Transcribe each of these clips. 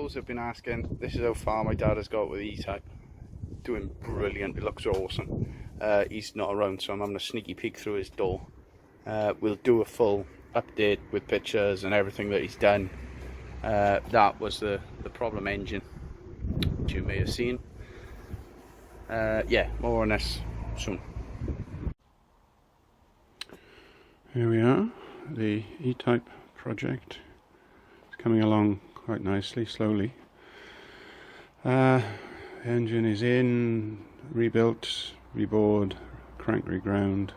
those who've been asking, this is how far my dad has got with E-Type. Doing brilliant, it looks awesome. He's not around, so I'm having a sneaky peek through his door. We'll do a full update with pictures and everything that he's done. That was the problem engine, which you may have seen. Yeah, more on this soon. Here we are, the E-Type project. It's coming along quite nicely, slowly. Engine is in, rebuilt, rebored, crank reground,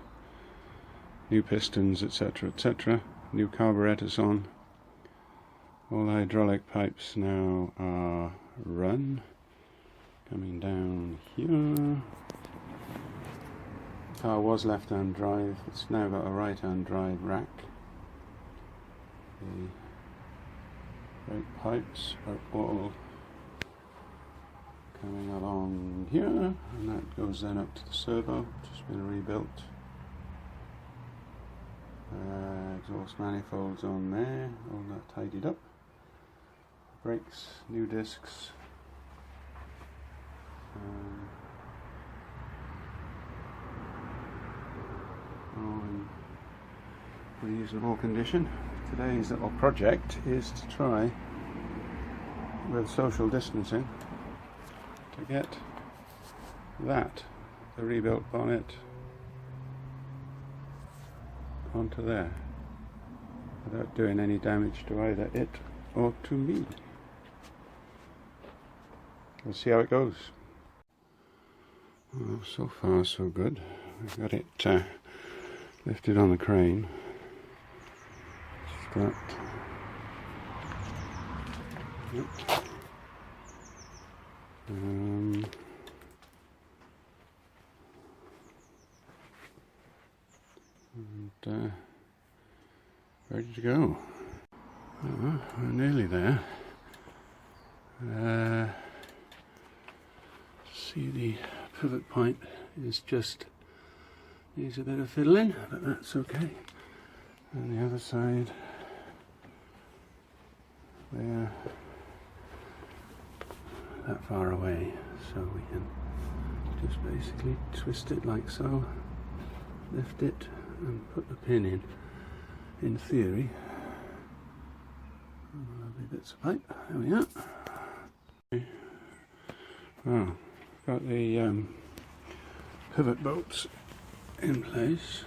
new pistons, etc, etc. New carburetors on. All the hydraulic pipes now are run. Coming down here. The car was left-hand drive, it's now got a right-hand drive rack. The brake pipes are all coming along here, and that goes then up to the servo, just been rebuilt. Exhaust manifolds on there, all that tidied up. Brakes, new discs. All in reasonable condition. Today's little project is to try, with social distancing, to get that, the rebuilt bonnet, onto there without doing any damage to either it or to me. We'll see how it goes. Well, so far so good. I've got it lifted on the crane. Start. Yep. And ready to go. Oh, we're nearly there. See, the pivot point is just needs a bit of fiddling, but that's okay. And the other side, we're that far away, so we can just basically twist it like so, lift it and put the pin in theory. Lovely bits of pipe, there we are. Well, got the pivot bolts in place,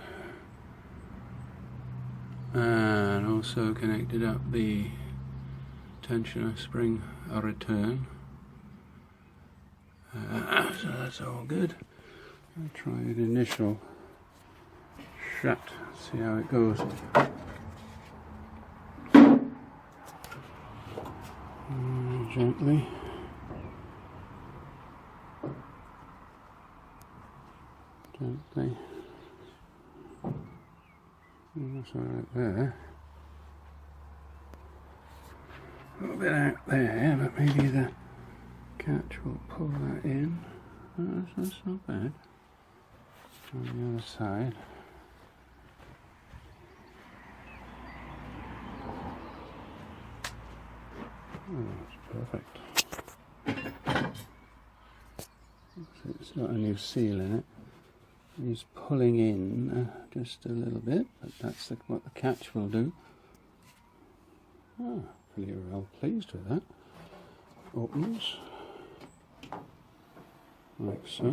and also connected up the tensioner spring return. So that's all good. I'll try an initial shut, see how it goes. Gently. Gently. That's all right there. A little bit out there, but maybe the catch will pull that in. Oh, that's not bad. On the other side. Oh, that's perfect. It's got a new seal in it. He's pulling in just a little bit, but that's what the catch will do. Oh, pretty well pleased with that. Opens like so.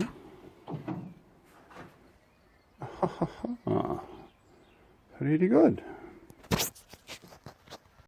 Pretty good.